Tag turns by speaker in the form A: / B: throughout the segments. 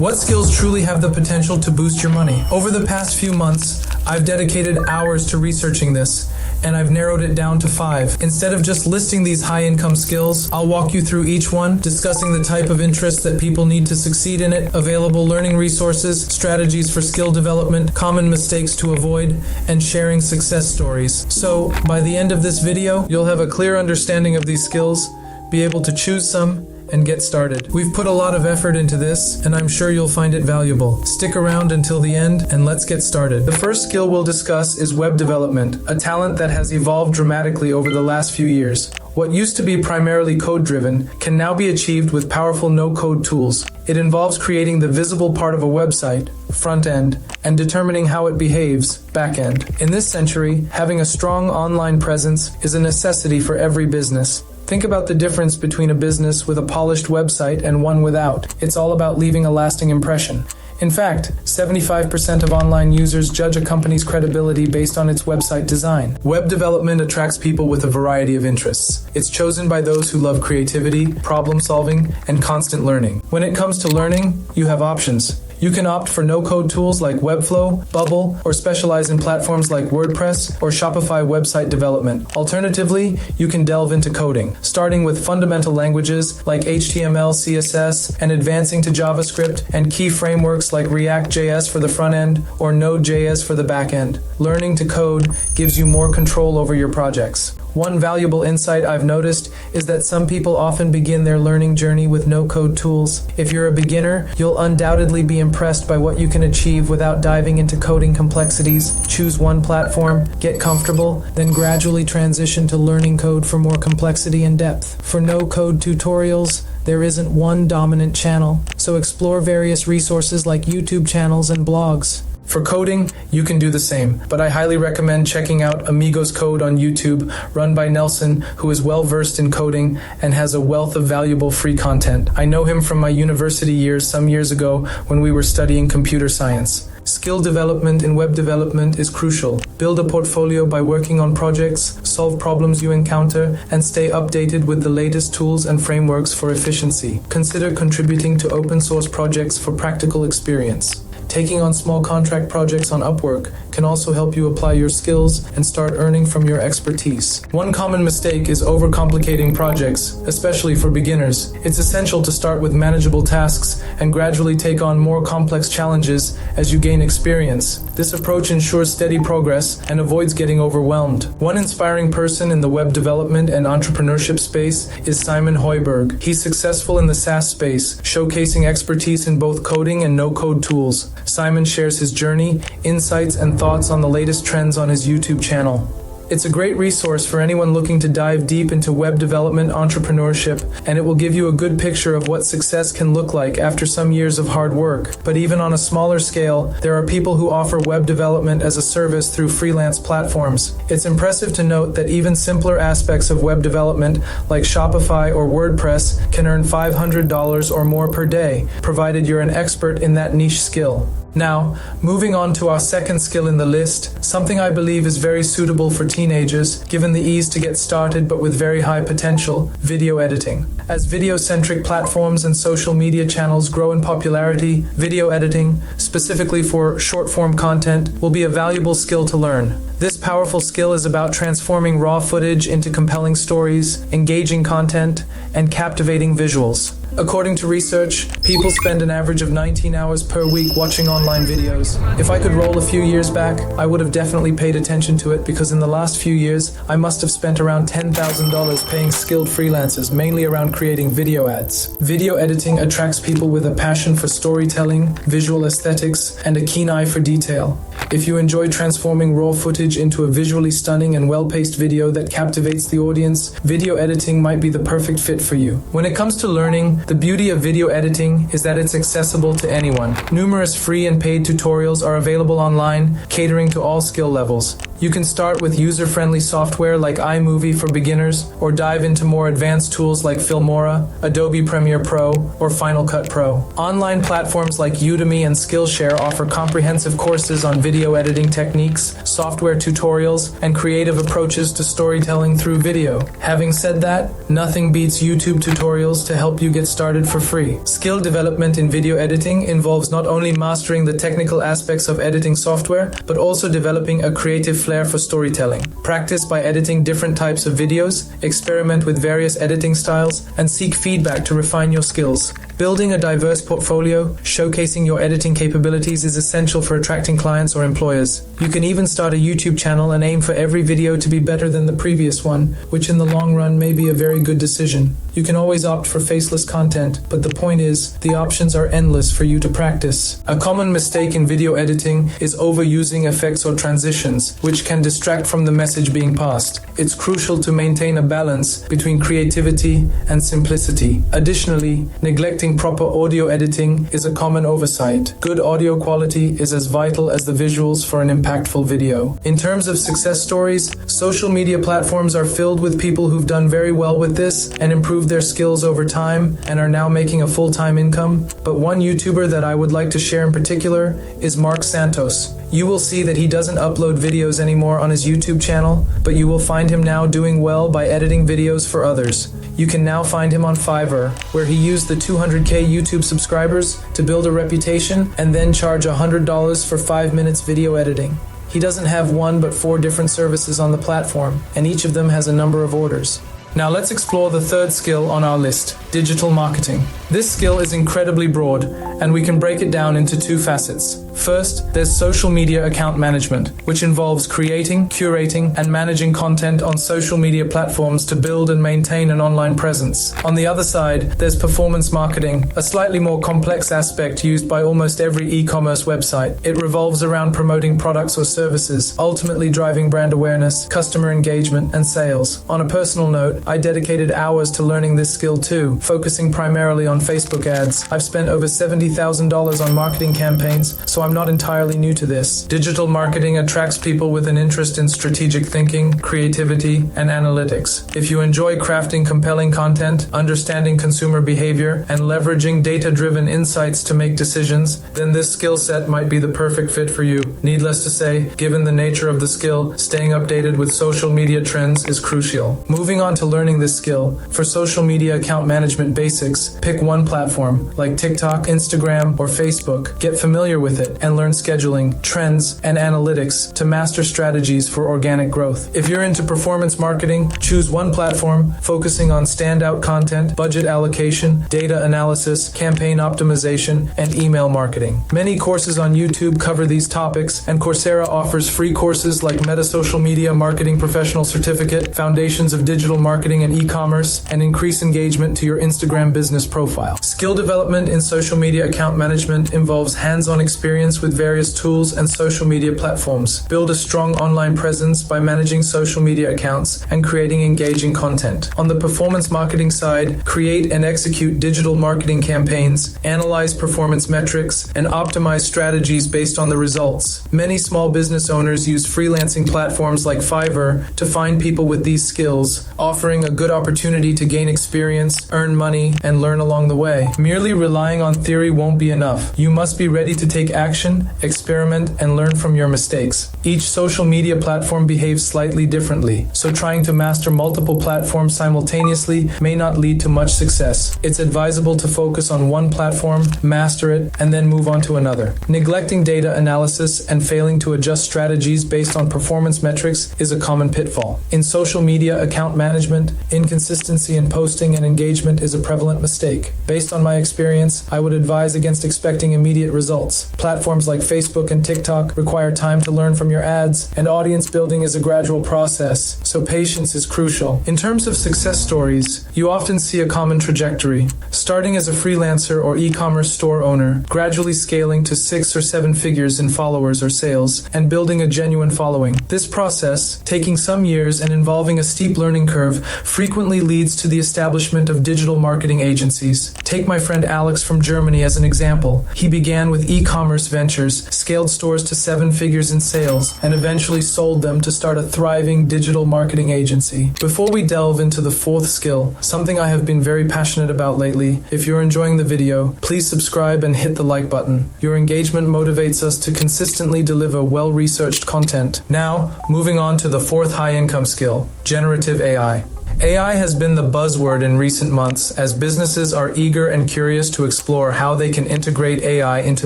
A: What skills truly have the potential to boost your money? Over the past few months, I've dedicated hours to researching this, and I've narrowed it down to 5. Instead of just listing these high-income skills, I'll walk you through each one, discussing the type of interest that people need to succeed in it, available learning resources, strategies for skill development, common mistakes to avoid, and sharing success stories. So, by the end of this video, you'll have a clear understanding of these skills, be able to choose some, and get started. We've put a lot of effort into this, and I'm sure you'll find it valuable. Stick around until the end, and let's get started. The first skill we'll discuss is web development, a talent that has evolved dramatically over the last few years. What used to be primarily code-driven can now be achieved with powerful no-code tools. It involves creating the visible part of a website, front end, and determining how it behaves, back end. In this century, having a strong online presence is a necessity for every business. Think about the difference between a business with a polished website and one without. It's all about leaving a lasting impression. In fact, 75% of online users judge a company's credibility based on its website design. Web development attracts people with a variety of interests. It's chosen by those who love creativity, problem solving, and constant learning. When it comes to learning, you have options. You can opt for no-code tools like Webflow, Bubble, or specialize in platforms like WordPress or Shopify website development. Alternatively, you can delve into coding, starting with fundamental languages like HTML, CSS, and advancing to JavaScript and key frameworks like React.js for the front end or Node.js for the back end. Learning to code gives you more control over your projects. One valuable insight I've noticed is that some people often begin their learning journey with no-code tools. If you're a beginner, you'll undoubtedly be impressed by what you can achieve without diving into coding complexities. Choose one platform, get comfortable, then gradually transition to learning code for more complexity and depth. For no-code tutorials, there isn't one dominant channel, so explore various resources like YouTube channels and blogs. For coding, you can do the same, but I highly recommend checking out Amigos Code on YouTube, run by Nelson, who is well versed in coding and has a wealth of valuable free content. I know him from my university years some years ago when we were studying computer science. Skill development in web development is crucial. Build a portfolio by working on projects, solve problems you encounter, and stay updated with the latest tools and frameworks for efficiency. Consider contributing to open source projects for practical experience. Taking on small contract projects on Upwork can also help you apply your skills and start earning from your expertise. One common mistake is overcomplicating projects, especially for beginners. It's essential to start with manageable tasks and gradually take on more complex challenges as you gain experience. This approach ensures steady progress and avoids getting overwhelmed. One inspiring person in the web development and entrepreneurship space is Simon Hoiberg. He's successful in the SaaS space, showcasing expertise in both coding and no-code tools. Simon shares his journey, insights, and thoughts on the latest trends on his YouTube channel. It's a great resource for anyone looking to dive deep into web development entrepreneurship, and it will give you a good picture of what success can look like after some years of hard work. But even on a smaller scale, there are people who offer web development as a service through freelance platforms. It's impressive to note that even simpler aspects of web development, like Shopify or WordPress, can earn $500 or more per day, provided you're an expert in that niche skill. Now, moving on to our second skill in the list, something I believe is very suitable for teenagers, given the ease to get started but with very high potential: video editing. As video-centric platforms and social media channels grow in popularity, video editing, specifically for short-form content, will be a valuable skill to learn. This powerful skill is about transforming raw footage into compelling stories, engaging content, and captivating visuals. According to research, people spend an average of 19 hours per week watching online videos. If I could roll a few years back, I would have definitely paid attention to it, because in the last few years, I must have spent around $10,000 paying skilled freelancers, mainly around creating video ads. Video editing attracts people with a passion for storytelling, visual aesthetics, and a keen eye for detail. If you enjoy transforming raw footage into a visually stunning and well-paced video that captivates the audience, video editing might be the perfect fit for you. When it comes to learning, the beauty of video editing is that it's accessible to anyone. Numerous free and paid tutorials are available online, catering to all skill levels. You can start with user-friendly software like iMovie for beginners, or dive into more advanced tools like Filmora, Adobe Premiere Pro, or Final Cut Pro. Online platforms like Udemy and Skillshare offer comprehensive courses on video editing techniques, software tutorials, and creative approaches to storytelling through video. Having said that, nothing beats YouTube tutorials to help you get started for free. Skill development in video editing involves not only mastering the technical aspects of editing software, but also developing a creative flair for storytelling. Practice by editing different types of videos, experiment with various editing styles, and seek feedback to refine your skills. Building a diverse portfolio, showcasing your editing capabilities is essential for attracting clients or employers. You can even start a YouTube channel and aim for every video to be better than the previous one, which in the long run may be a very good decision. You can always opt for faceless content, but the point is, the options are endless for you to practice. A common mistake in video editing is overusing effects or transitions, which can distract from the message being passed. It's crucial to maintain a balance between creativity and simplicity. Additionally, neglecting proper audio editing is a common oversight. Good audio quality is as vital as the visuals for an impactful video. In terms of success stories, social media platforms are filled with people who've done very well with this and improved their skills over time and are now making a full-time income. But one YouTuber that I would like to share in particular is Mark Santos. You will see that he doesn't upload videos anymore on his YouTube channel, but you will find him now doing well by editing videos for others. You can now find him on Fiverr, where he used the 200k YouTube subscribers to build a reputation and then charge $100 for 5 minutes video editing. He doesn't have one but 4 different services on the platform, and each of them has a number of orders. Now let's explore the third skill on our list, digital marketing. This skill is incredibly broad, and we can break it down into 2 facets. First, there's social media account management, which involves creating, curating, and managing content on social media platforms to build and maintain an online presence. On the other side, there's performance marketing, a slightly more complex aspect used by almost every e-commerce website. It revolves around promoting products or services, ultimately driving brand awareness, customer engagement, and sales. On a personal note, I dedicated hours to learning this skill too, focusing primarily on Facebook ads. I've spent over $70,000 on marketing campaigns, so I'm not entirely new to this. Digital marketing attracts people with an interest in strategic thinking, creativity, and analytics. If you enjoy crafting compelling content, understanding consumer behavior, and leveraging data-driven insights to make decisions, then this skill set might be the perfect fit for you. Needless to say, given the nature of the skill, staying updated with social media trends is crucial. Moving on to learning this skill, for social media account management basics, pick one platform, like TikTok, Instagram, or Facebook. Get familiar with it and learn scheduling, trends, and analytics to master strategies for organic growth. If you're into performance marketing, choose one platform, focusing on standout content, budget allocation, data analysis, campaign optimization, and email marketing. Many courses on YouTube cover these topics, and Coursera offers free courses like Meta Social Media Marketing Professional Certificate, Foundations of Digital Marketing and E-commerce, and increase engagement to your Instagram business profile. Skill development in social media account management involves hands-on experience with various tools and social media platforms. Build a strong online presence by managing social media accounts and creating engaging content. On the performance marketing side, create and execute digital marketing campaigns, analyze performance metrics, and optimize strategies based on the results. Many small business owners use freelancing platforms like Fiverr to find people with these skills, offering a good opportunity to gain experience, earn money, and learn along the way. Merely relying on theory won't be enough. You must be ready to take action, experiment, and learn from your mistakes. Each social media platform behaves slightly differently, so trying to master multiple platforms simultaneously may not lead to much success. It's advisable to focus on one platform, master it, and then move on to another. Neglecting data analysis and failing to adjust strategies based on performance metrics is a common pitfall. In social media account management, inconsistency in posting and engagement is a prevalent mistake. Based on my experience, I would advise against expecting immediate results. Platforms like Facebook and TikTok require time to learn from your ads, and audience building is a gradual process, so patience is crucial. In terms of success stories, you often see a common trajectory. Starting as a freelancer or e-commerce store owner, gradually scaling to 6 or 7 figures in followers or sales, and building a genuine following. This process, taking some years and involving a steep learning curve, frequently leads to the establishment of digital marketing agencies. Take my friend Alex from Germany as an example. He began with e-commerce ventures, scaled stores to 7 figures in sales, and eventually sold them to start a thriving digital marketing agency. Before we delve into the fourth skill, something I have been very passionate about lately, if you're enjoying the video, please subscribe and hit the like button. Your engagement motivates us to consistently deliver well-researched content. Now, moving on to the fourth high-income skill, generative AI. AI has been the buzzword in recent months as businesses are eager and curious to explore how they can integrate AI into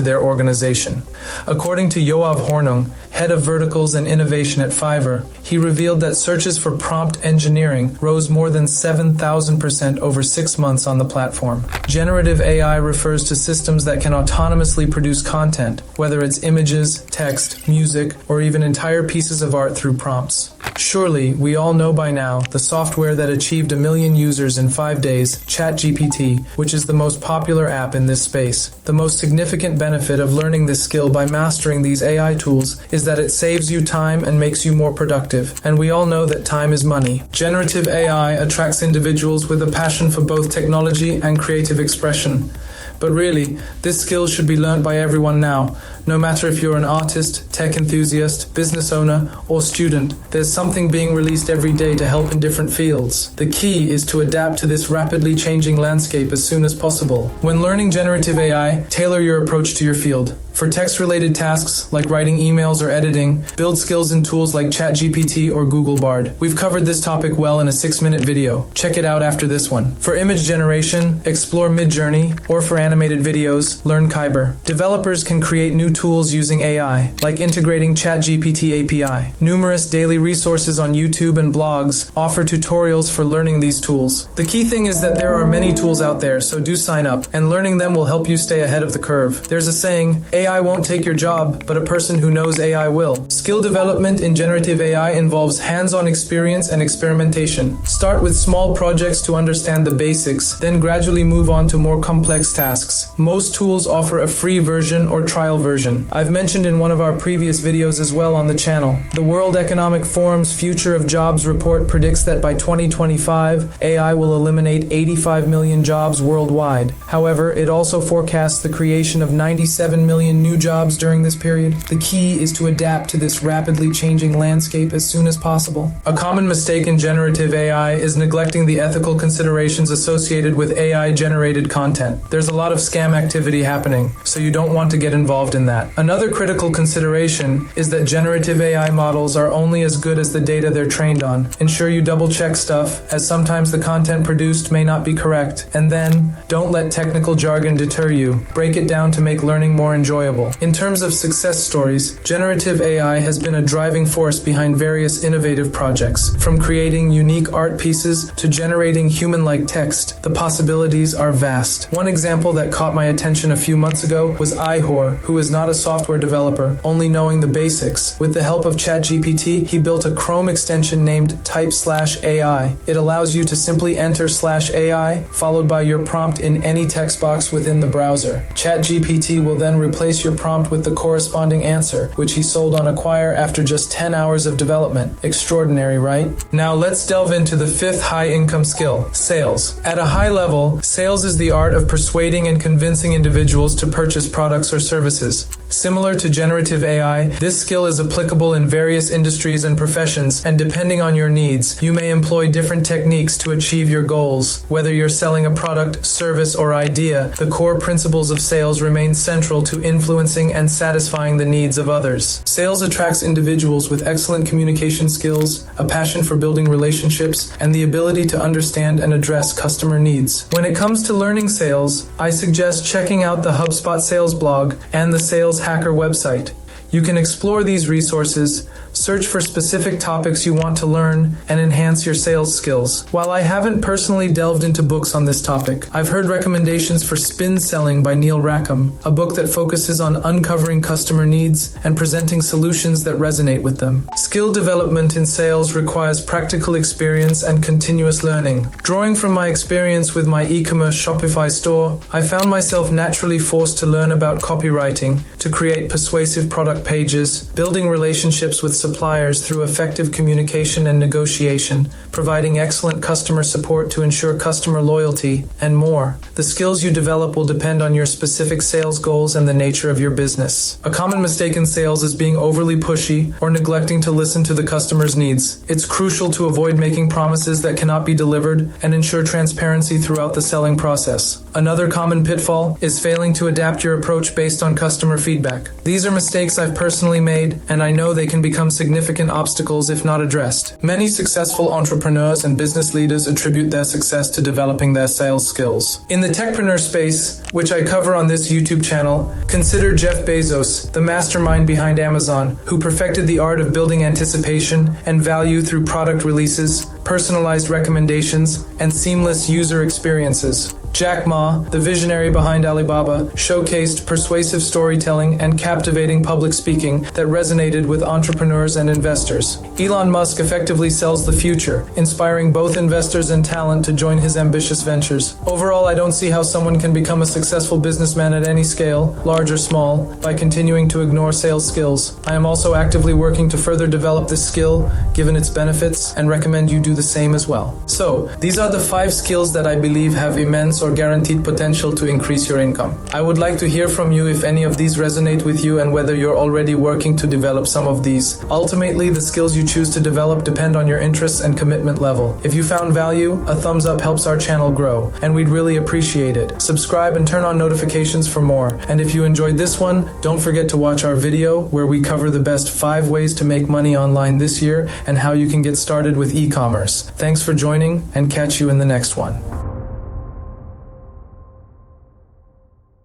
A: their organization. According to Yoav Hornung, head of verticals and innovation at Fiverr, he revealed that searches for prompt engineering rose more than 7,000% over 6 months on the platform. Generative AI refers to systems that can autonomously produce content, whether it's images, text, music, or even entire pieces of art through prompts. Surely, we all know by now the software that achieved 1 million users in 5 days, ChatGPT, which is the most popular app in this space. The most significant benefit of learning this skill by mastering these AI tools is that it saves you time and makes you more productive, and we all know that time is money. Generative AI attracts individuals with a passion for both technology and creative expression. But really, this skill should be learned by everyone now. No matter if you're an artist, tech enthusiast, business owner, or student, there's something being released every day to help in different fields. The key is to adapt to this rapidly changing landscape as soon as possible. When learning generative AI, tailor your approach to your field. For text-related tasks like writing emails or editing, build skills in tools like ChatGPT or Google Bard. We've covered this topic well in a 6-minute video. Check it out after this one. For image generation, explore Midjourney, or for animated videos, learn Kyber. Developers can create new tools using AI, like integrating ChatGPT API. Numerous daily resources on YouTube and blogs offer tutorials for learning these tools. The key thing is that there are many tools out there, so do sign up, and learning them will help you stay ahead of the curve. There's a saying, AI won't take your job, but a person who knows AI will. Skill development in generative AI involves hands-on experience and experimentation. Start with small projects to understand the basics, then gradually move on to more complex tasks. Most tools offer a free version or trial version. I've mentioned in one of our previous videos as well on the channel. The World Economic Forum's Future of Jobs report predicts that by 2025, AI will eliminate 85 million jobs worldwide. However, it also forecasts the creation of 97 million new jobs during this period. The key is to adapt to this rapidly changing landscape as soon as possible. A common mistake in generative AI is neglecting the ethical considerations associated with AI-generated content. There's a lot of scam activity happening, so you don't want to get involved in that. Another critical consideration is that generative AI models are only as good as the data they're trained on. Ensure you double-check stuff, as sometimes the content produced may not be correct. And then, don't let technical jargon deter you. Break it down to make learning more enjoyable. In terms of success stories, generative AI has been a driving force behind various innovative projects. From creating unique art pieces to generating human-like text, the possibilities are vast. One example that caught my attention a few months ago was Ihor, who is not a software developer, only knowing the basics. With the help of ChatGPT, he built a Chrome extension named Type/AI. It allows you to simply enter /AI followed by your prompt in any text box within the browser. ChatGPT will then replace your prompt with the corresponding answer, which he sold on Acquire after just 10 hours of development. Extraordinary, right? Now let's delve into the fifth high-income skill, sales. At a high level, sales is the art of persuading and convincing individuals to purchase products or services. Similar to generative AI, this skill is applicable in various industries and professions, and depending on your needs, you may employ different techniques to achieve your goals. Whether you're selling a product, service, or idea, the core principles of sales remain central to influencing and satisfying the needs of others. Sales attracts individuals with excellent communication skills, a passion for building relationships, and the ability to understand and address customer needs. When it comes to learning sales, I suggest checking out the HubSpot sales blog and the Sales Hacker website. You can explore these resources, search for specific topics you want to learn, and enhance your sales skills. While I haven't personally delved into books on this topic, I've heard recommendations for Spin Selling by Neil Rackham, a book that focuses on uncovering customer needs and presenting solutions that resonate with them. Skill development in sales requires practical experience and continuous learning. Drawing from my experience with my e-commerce Shopify store, I found myself naturally forced to learn about copywriting to create persuasive product pages, building relationships with suppliers through effective communication and negotiation, providing excellent customer support to ensure customer loyalty, and more. The skills you develop will depend on your specific sales goals and the nature of your business. A common mistake in sales is being overly pushy or neglecting to listen to the customer's needs. It's crucial to avoid making promises that cannot be delivered and ensure transparency throughout the selling process. Another common pitfall is failing to adapt your approach based on customer feedback. These are mistakes I've personally made, and I know they can become significant obstacles if not addressed. Many successful entrepreneurs and business leaders attribute their success to developing their sales skills. In the techpreneur space, which I cover on this YouTube channel, consider Jeff Bezos, the mastermind behind Amazon, who perfected the art of building anticipation and value through product releases, personalized recommendations, and seamless user experiences. Jack Ma, the visionary behind Alibaba, showcased persuasive storytelling and captivating public speaking that resonated with entrepreneurs and investors. Elon Musk effectively sells the future, inspiring both investors and talent to join his ambitious ventures. Overall, I don't see how someone can become a successful businessman at any scale, large or small, by continuing to ignore sales skills. I am also actively working to further develop this skill, given its benefits, and recommend you do the same as well. So, these are the 5 skills that I believe have immense or guaranteed potential to increase your income. I would like to hear from you if any of these resonate with you and whether you're already working to develop some of these. Ultimately, the skills you choose to develop depend on your interests and commitment level. If you found value, a thumbs up helps our channel grow, and we'd really appreciate it. Subscribe and turn on notifications for more. And if you enjoyed this one, don't forget to watch our video where we cover the best 5 ways to make money online this year and how you can get started with e-commerce. Thanks for joining, and catch you in the next one.